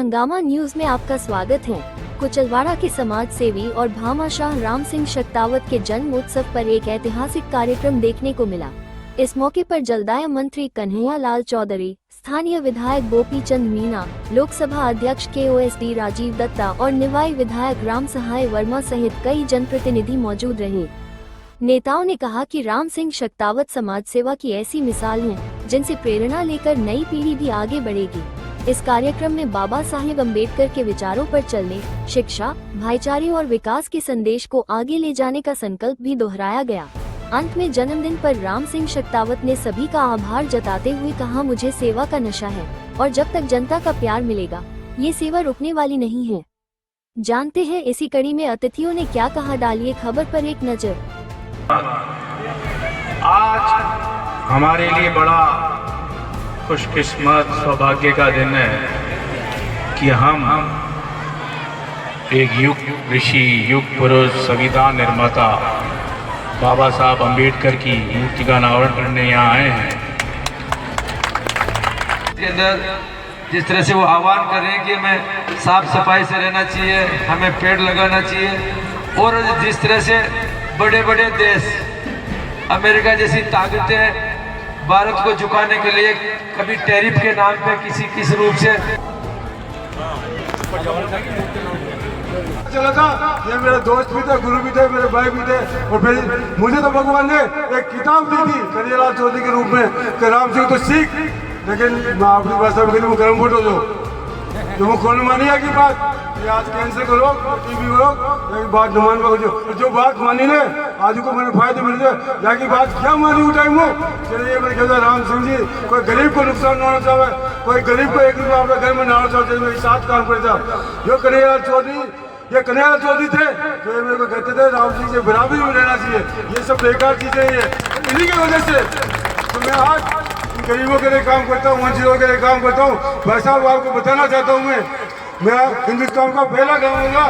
हंगामा न्यूज में आपका स्वागत है। कुचलवाड़ा के समाज सेवी और भामाशाह राम सिंह शक्तावत के जन्म उत्सव पर एक ऐतिहासिक कार्यक्रम देखने को मिला। इस मौके पर जलदाय मंत्री कन्हैया लाल चौधरी, स्थानीय विधायक गोपी चंद मीणा, लोकसभा अध्यक्ष KOSD राजीव दत्ता और निवाई विधायक राम सहाय वर्मा सहित कई जनप्रतिनिधि मौजूद रहे। नेताओं ने कहा कि राम सिंह शक्तावत समाज सेवा की ऐसी मिसाल हैं, जिनसे प्रेरणा लेकर नई पीढ़ी भी आगे बढ़ेगी। इस कार्यक्रम में बाबा साहेब अम्बेडकर के विचारों पर चलने, शिक्षा, भाईचारे और विकास के संदेश को आगे ले जाने का संकल्प भी दोहराया गया। अंत में जन्मदिन पर राम सिंह शक्तावत ने सभी का आभार जताते हुए कहा, मुझे सेवा का नशा है और जब तक जनता का प्यार मिलेगा, ये सेवा रुकने वाली नहीं है। जानते हैं इसी कड़ी में अतिथियों ने क्या कहा, डालिए खबर पर एक नजर। आज हमारे लिए बड़ा खुशकिस्मत सौभाग्य का दिन है कि हम एक युग ऋषि, युग पुरुष, संविधान निर्माता बाबा साहब अम्बेडकर की मूर्ति का अनावरण करने यहाँ आए हैं। के अंदर जिस तरह से वो आह्वान कर रहे हैं कि हमें साफ सफाई से रहना चाहिए, हमें पेड़ लगाना चाहिए, और जिस तरह से बड़े बड़े देश अमेरिका जैसी ताकतें भारत को झुकाने के लिए कभी टैरिफ के नाम पे किस रूप से चला था। ये मेरे दोस्त भी थे, गुरु भी थे, मेरे भाई भी थे, और फिर मुझे तो भगवान ने एक किताब दी थी कन्हैया लाल चौधरी के रूप में कि राम सिंह तो सीख, लेकिन मैं अपनी भाषा में गर्म फोटो जो वो कौन मानिया की बात, आज कैंसर करो, टीबी करो, एक बात न मान पाओ, जो बात मानी ने आज को मैंने फायदे मिल जाए, जाकी बात क्या मानी उठाई वो। चलिए मैंने कहता राम सिंह जी, कोई गरीब को नुकसान ना होना चाहे, कोई गरीब को 1 रुपया अपने घर में ना होना चाहते, मेरे साथ काम करता। जो कन्हैया लाल चौधरी, ये कन्हैया लाल चौधरी थे तो ये मेरे को कहते थे राम सिंह से बराबरी में रहना चाहिए। ये सब बेकार चीजें हैं, इन्हीं की वजह से तो मैं आज गरीबों के लिए काम करता हूँ, वंचितों के लिए काम करता हूँ। भाई साहब आपको बताना चाहता हूँ, मैं हिंदुस्तान का पहला गाँव होगा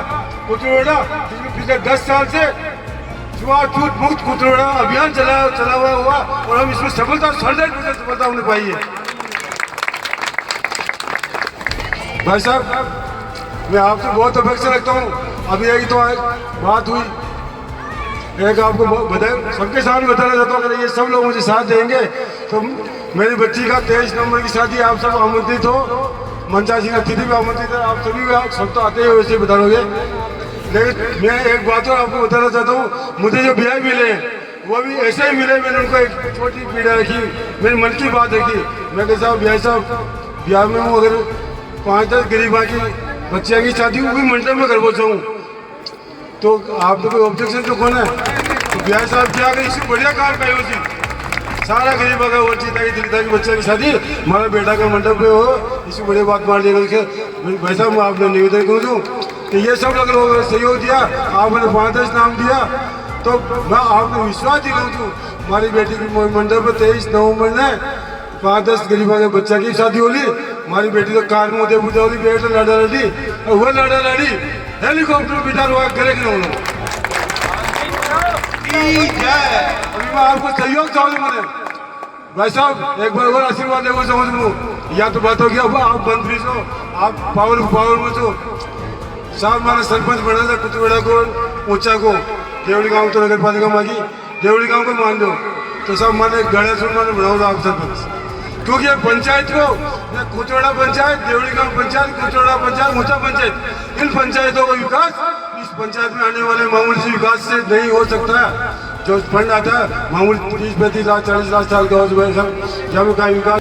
कुतरेड़ा, जिसमें पिछले 10 साल से छुआछूत मुक्त कुतरेड़ा अभियान चला हुआ और हम इसमें सफलता 100% सफलता हमने पाई है। भाई साहब मैं आपसे बहुत अपेक्षा रखता हूँ। अभी एक तो बात हुई, एक आपको बताए सबके सामने बताना चाहता हूँ, अगर ये सब लोग मुझे साथ देंगे तो मेरी बच्ची का 23 नवंबर की शादी, आप सब आमंत्रित हो, मंचासी का अतिथि भी आमंत्रित है, आप सभी सब तो आते हैं वैसे बता दोगे। लेकिन मैं एक बात और आपको बताना चाहता हूँ, मुझे जो ब्याह मिले वो भी ऐसे ही मिले। मैंने उनको एक छोटी पीड़ा रखी, मेरे मन की बात रखी। मैं कहता साहब ब्याह में हूँ, अगर 5-10 गरीबा की बच्चिया की शादी वो भी मंडप में कर पहुँचाऊँ तो आप तो कोई ऑब्जेक्शन तो कौन है। तो ब्याह साहब क्या अगर इससे बढ़िया काम कहे उसी सारा गरीब अगर वंचित की बच्चे की शादी हमारा बेटा का मंडप में हो, इससे बड़ी बात मान लिया। भाई साहब मैं आपने निवेदन करूँ दूँ कि ये सब अगर सहयोग दिया, आपने 5-10 नाम दिया तो मैं आपको विश्वास दिलाऊँ दूँ, हमारी बेटी की मंडप में 23 नवंबर ने 5-10 गरीबा के बच्चा की शादी होली। हमारी बेटी तो कार में उदयपुर जाओगी, बेटा लाडा लाडी, और वह लाडा लाडी हेलीकॉप्टर बिठा हुआ करेगी ना उन्होंने। अभी मैं आपको सहयोग चाहूँ मैंने भाई साहब, एक बार और आशीर्वाद देगा समझ लूँ। या तो बात होगी अब आप मंत्री हो, आप पावर में हो साहब। मैंने सरपंच बना था कुतरेड़ा को, ऊंचा को, देवड़ी गाँव तो नगर पालिका मांगी, देवड़ी गाँव को मान दो तो साहब मैंने गणेश मैंने बनाऊंगा आप सरपंच, क्योंकि ये पंचायत को कुतरेड़ा पंचायत, देवड़ी गाँव पंचायत, कुतरेड़ा पंचायत, ऊंचा पंचायत, इन पंचायतों का विकास इस पंचायत में आने वाले मामूली से विकास से नहीं हो सकता है। जो फंड आता है मामूली 30-35 लाख 40 लाख साल का हो, जब का विकास